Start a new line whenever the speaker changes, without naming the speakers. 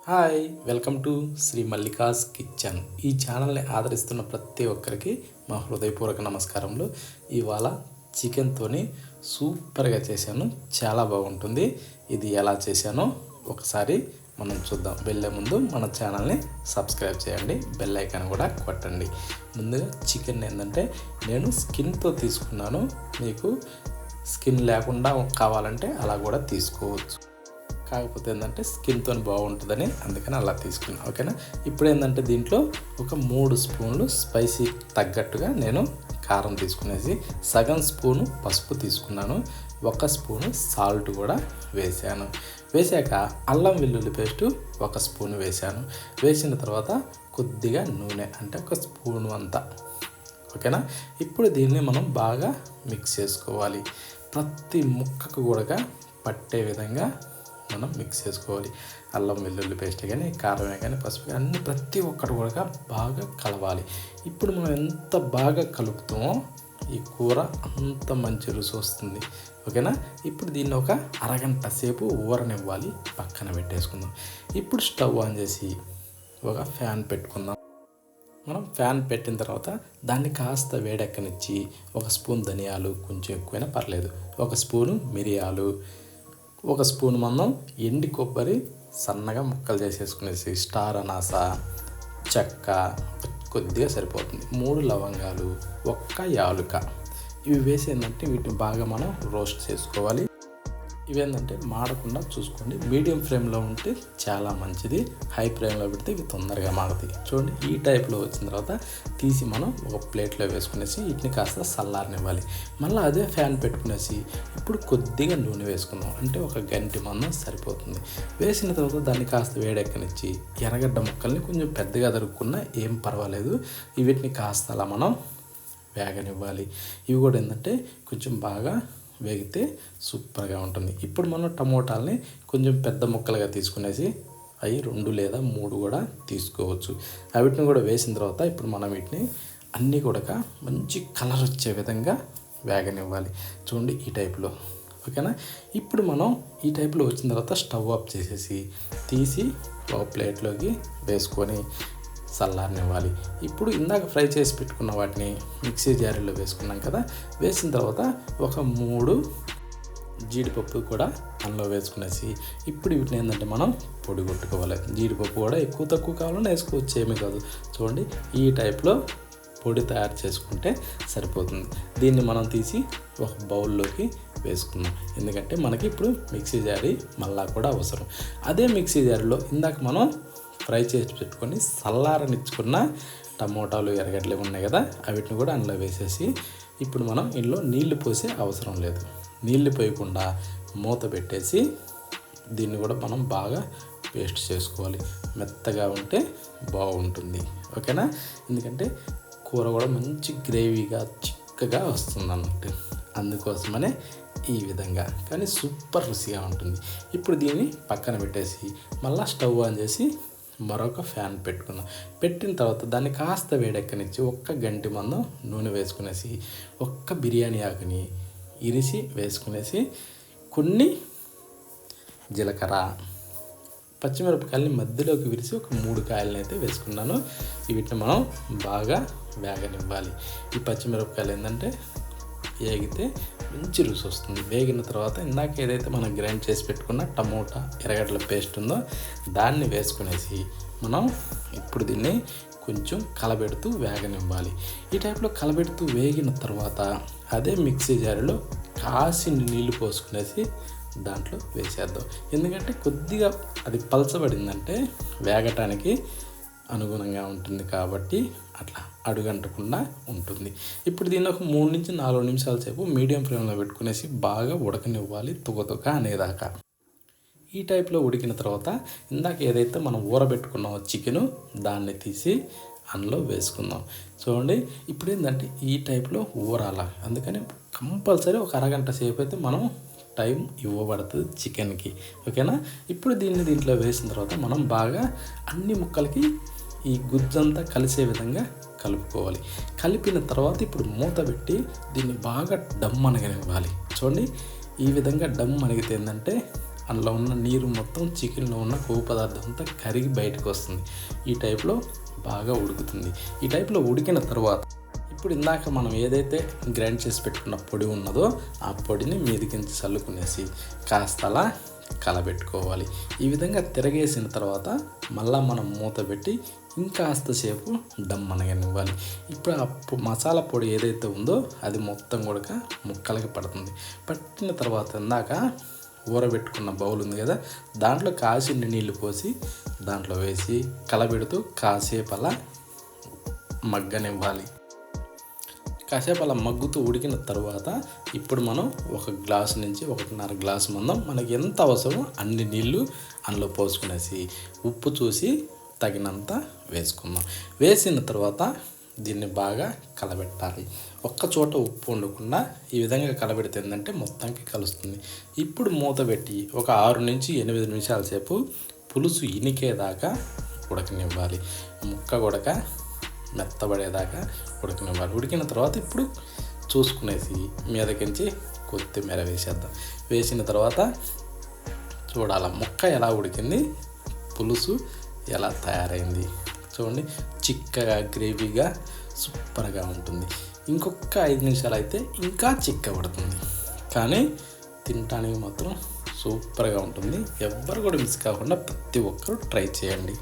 Hi, welcome to Sri Mallika's kitchen. ఈ ఛానల్ని ఆదరిస్తున్న ప్రతి ఒక్కరికి మా హృదయపూర్వక నమస్కారములు. ఇవాళ చికెన్తోని సూపర్గా చేశాను, చాలా బాగుంటుంది. ఇది ఎలా చేశానో ఒకసారి మనం చూద్దాం. వెళ్ళే ముందు మన ఛానల్ని సబ్స్క్రైబ్ చేయండి, బెల్ ఐకాన్ కూడా కొట్టండి. ముందుగా చికెన్ ఏంటంటే నేను స్కిన్తో తీసుకున్నాను. మీకు స్కిన్ లేకుండా కావాలంటే అలా కూడా తీసుకోవచ్చు. కాకపోతే ఏంటంటే స్కిన్తో బాగుంటుందని అందుకని అలా తీసుకున్నాను. ఓకేనా. ఇప్పుడు ఏంటంటే దీంట్లో ఒక 3 స్పూన్లు స్పైసీ తగ్గట్టుగా నేను కారం తీసుకునేసి, సగం స్పూను పసుపు తీసుకున్నాను, 1 స్పూను సాల్ట్ కూడా వేసాను. వేసాక అల్లం వెల్లుల్లి పేస్టు 1 స్పూను వేసాను. వేసిన తర్వాత కొద్దిగా నూనె అంటే 1 స్పూను అంతా. ఓకేనా. ఇప్పుడు దీన్ని మనం బాగా మిక్స్ చేసుకోవాలి. ప్రతి ముక్కకు కూడా పట్టే విధంగా మనం మిక్స్ చేసుకోవాలి. అల్లం వెల్లుల్లి పేస్ట్ కానీ, కారమే కానీ, పసుపు కానీ అన్నీ ప్రతి ఒక్కటి కూడా బాగా కలవాలి. ఇప్పుడు మనం ఎంత బాగా కలుపుతామో ఈ కూర అంత మంచి రుచి వస్తుంది. ఓకేనా. ఇప్పుడు దీన్ని ఒక అరగంట సేపు ఊరనివ్వాలి, పక్కన పెట్టేసుకుందాం. ఇప్పుడు స్టవ్ ఆన్ చేసి ఒక ఫ్యాన్ పెట్టుకుందాం. మనం ఫ్యాన్ పెట్టిన తర్వాత దాన్ని కాస్త వేడెక్కనిచ్చి 1 స్పూన్ ధనియాలు, కొంచెం ఎక్కువైనా పర్లేదు, 1 స్పూను మిరియాలు, 1 స్పూన్ మందం ఎండి కొబ్బరి సన్నగా ముక్కలు చేసేసుకునేసి, స్టార్ అనాస, చెక్క కొద్దిగా సరిపోతుంది, 3 లవంగాలు, 1 యాలుక ఇవి వేసి ఏంటంటే వీటిని బాగా మనం రోస్ట్ చేసుకోవాలి. ఇవేంటంటే మాడకుండా చూసుకోండి. మీడియం ఫ్లేమ్లో ఉంటే చాలా మంచిది, హై ఫ్లేమ్లో పెడితే ఇవి తొందరగా మాడతాయి. చూడండి, ఈ టైప్లో వచ్చిన తర్వాత తీసి మనం ఒక ప్లేట్లో వేసుకునేసి వీటిని కాస్త చల్లారనివ్వాలి. మళ్ళీ అదే ఫ్యాన్ పెట్టుకునేసి ఇప్పుడు కొద్దిగా నూనె వేసుకుందాం. అంటే 1 గంటి మందం సరిపోతుంది. వేసిన తర్వాత దాన్ని కాస్త వేడెక్కనిచ్చి ఎర్రగడ్డ ముక్కల్ని కొంచెం పెద్దగా తరుక్కున్నా ఏం పర్వాలేదు, వీటిని కాస్త అలా మనం వేగనివ్వాలి. ఇవి కూడా ఏంటంటే కొంచెం బాగా వేగితే సూపర్గా ఉంటుంది. ఇప్పుడు మనం టమోటాలని కొంచెం పెద్ద ముక్కలుగా తీసుకునేసి అవి 2 లేదా 3 కూడా తీసుకోవచ్చు. వీటిని కూడా వేసిన తర్వాత ఇప్పుడు మనం వీటిని అన్నీ కూడా మంచి కలర్ వచ్చే విధంగా వేగనివ్వాలి. చూడండి, ఈ టైప్లో. ఓకేనా. ఇప్పుడు మనం ఈ టైప్లో వచ్చిన తర్వాత స్టవ్ ఆఫ్ చేసేసి తీసి ఒక ప్లేట్లోకి వేసుకొని చల్లారనివ్వాలి. ఇప్పుడు ఇందాక ఫ్రై చేసి పెట్టుకున్న వాటిని మిక్సీ జారీలో వేసుకున్నాం కదా, వేసిన తర్వాత ఒక 3 జీడిపప్పు కూడా అందులో వేసుకునేసి ఇప్పుడు వీటిని ఏంటంటే మనం పొడి కొట్టుకోవాలి. జీడిపప్పు కూడా ఎక్కువ తక్కువ కావాలని వేసుకోవచ్చు, ఏమీ కాదు. చూడండి, ఈ టైప్లో పొడి తయారు చేసుకుంటే సరిపోతుంది. దీన్ని మనం తీసి ఒక బౌల్లోకి వేసుకుందాం, ఎందుకంటే మనకి ఇప్పుడు మిక్సీ జారీ మళ్ళా కూడా అవసరం. అదే మిక్సీ జారీలో ఇందాక మనం ఫ్రై చేసి పెట్టుకొని చల్లారనిచ్చుకున్న టమోటాలు, ఎర్రగడ్డలు ఉన్నాయి కదా, వీటిని కూడా అందులో వేసేసి ఇప్పుడు మనం ఇందులో నీళ్లు పోసే అవసరం లేదు. నీళ్లు పోయకుండా మూత పెట్టేసి దీన్ని కూడా మనం బాగా పేస్ట్ చేసుకోవాలి. మెత్తగా ఉంటే బాగుంటుంది. ఓకేనా. ఎందుకంటే కూర కూడా మంచి గ్రేవీగా చిక్కగా వస్తుంది అన్నట్టు, అందుకోసమనే ఈ విధంగా. కానీ సూపర్ రుచిగా ఉంటుంది. ఇప్పుడు దీన్ని పక్కన పెట్టేసి మళ్ళీ స్టవ్ ఆన్ చేసి మరొక ఫ్యాన్ పెట్టుకున్నాం. పెట్టిన తర్వాత దాన్ని కాస్త వేడెక్కనిచ్చి 1 గంటి మందం నూనె వేసుకునేసి 1 బిర్యానీ ఆకుని ఇరిసి వేసుకునేసి కొన్ని జీలకర్ర, పచ్చిమిరపకాయలని మధ్యలోకి విరిసి ఒక 3 కాయలని అయితే వేసుకున్నాను. వీటిని మనం బాగా వేగనివ్వాలి. ఈ పచ్చిమిరపకాయలు ఏంటంటే వేగితే మంచి రుచి వస్తుంది. వేగిన తర్వాత ఇందాక ఏదైతే మనం గ్రైండ్ చేసి పెట్టుకున్న టమోటా, ఎర్రగడ్డల పేస్ట్ ఉందో దాన్ని వేసుకునేసి మనం ఇప్పుడు దీన్ని కొంచెం కలబెడుతూ వేగనివ్వాలి. ఈ టైప్లో కలబెడుతూ వేగిన తర్వాత అదే మిక్సీ జారీలో కాసిని నీళ్లు పోసుకునేసి దాంట్లో వేసేద్దాం. ఎందుకంటే కొద్దిగా అది పలచబడిందంటే వేగటానికి అనుగుణంగా ఉంటుంది కాబట్టి అట్లా అడుగంటకుండా ఉంటుంది. ఇప్పుడు దీన్ని ఒక 3 నుంచి 4 నిమిషాల సేపు మీడియం ఫ్లేమ్లో పెట్టుకునేసి బాగా ఉడకనివ్వాలి, తుక అనేదాకా. ఈ టైప్లో ఉడికిన తర్వాత ఇందాక ఏదైతే మనం ఊరబెట్టుకున్నామో చికెను దాన్ని తీసి అందులో వేసుకుందాం. చూడండి, ఇప్పుడు ఏంటంటే ఈ టైప్లో ఊరాల, అందుకని కంపల్సరీ ఒక అరగంట సేపు అయితే మనం టైం ఇవ్వబడుతుంది చికెన్కి. ఓకేనా. ఇప్పుడు దీంట్లో వేసిన తర్వాత మనం బాగా అన్ని ముక్కలకి ఈ గుజ్జంతా కలిసే విధంగా కలుపుకోవాలి. కలిపిన తర్వాత ఇప్పుడు మూత పెట్టి దీన్ని బాగా డమ్ అనగనివ్వాలి. చూడండి, ఈ విధంగా డమ్ అణిగితే ఏంటంటే అందులో ఉన్న నీరు మొత్తం చికెన్లో ఉన్న కొవ్వు పదార్థం అంతా కరిగి బయటకు వస్తుంది. ఈ టైప్లో బాగా ఉడుకుతుంది. ఈ టైప్లో ఉడికిన తర్వాత ఇప్పుడు ఇందాక మనం ఏదైతే గ్రైండ్ చేసి పెట్టుకున్న పొడి ఉన్నదో ఆ పొడిని మీదికించి చల్లుకునేసి కాస్త అలా కలబెట్టుకోవాలి. ఈ విధంగా తిరగేసిన తర్వాత మళ్ళీ మనం మూత పెట్టి ఇంకాస్తసేపు దమ్ అనగనివ్వాలి. ఇప్పుడు ఆ మసాలా పొడి ఏదైతే ఉందో అది మొత్తం కూడా ముక్కలకి పడుతుంది. పట్టిన తర్వాత ఇందాక ఊరబెట్టుకున్న బౌల్ ఉంది కదా, దాంట్లో కాసిన నీళ్ళు పోసి దాంట్లో వేసి కలబెడుతూ కాసేపు అలా మగ్గనివ్వాలి. కాసేపు అలా మగ్గుతూ ఉడికిన తర్వాత ఇప్పుడు మనం 1 గ్లాసు నుంచి 1.5 గ్లాసు మందం మనకి ఎంత అవసరమో అన్ని నీళ్ళు అందులో పోసుకునేసి ఉప్పు చూసి తగినంత వేసుకుందాం. వేసిన తర్వాత దీన్ని బాగా కలబెట్టాలి. ఒక్క చోట ఉప్పు ఉండకుండా ఈ విధంగా కలబెడితే ఏంటంటే మొత్తానికి కలుస్తుంది. ఇప్పుడు మూత పెట్టి ఒక 6 నుంచి 8 నిమిషాల సేపు పులుసు ఇనికేదాకా ఉడకనివ్వాలి. ముక్క ఉడక మెత్తబడేదాకా ఉడకనివ్వాలి. ఉడికిన తర్వాత ఇప్పుడు చూసుకునేసి మీదకించి కొత్తిమీర వేసేద్దాం. వేసిన తర్వాత చూడాల ముక్క ఎలా ఉడికింది, పులుసు ఎలా తయారైంది. చూడండి, చిక్కగా గ్రేవీగా సూపర్గా ఉంటుంది. ఇంకొక 5 నిమిషాలు అయితే ఇంకా చిక్కబడుతుంది. కానీ తినడానికి మాత్రం సూపర్గా ఉంటుంది. ఎవ్వరు కూడా మిస్ కాకుండా ప్రతి ఒక్కరు ట్రై చేయండి.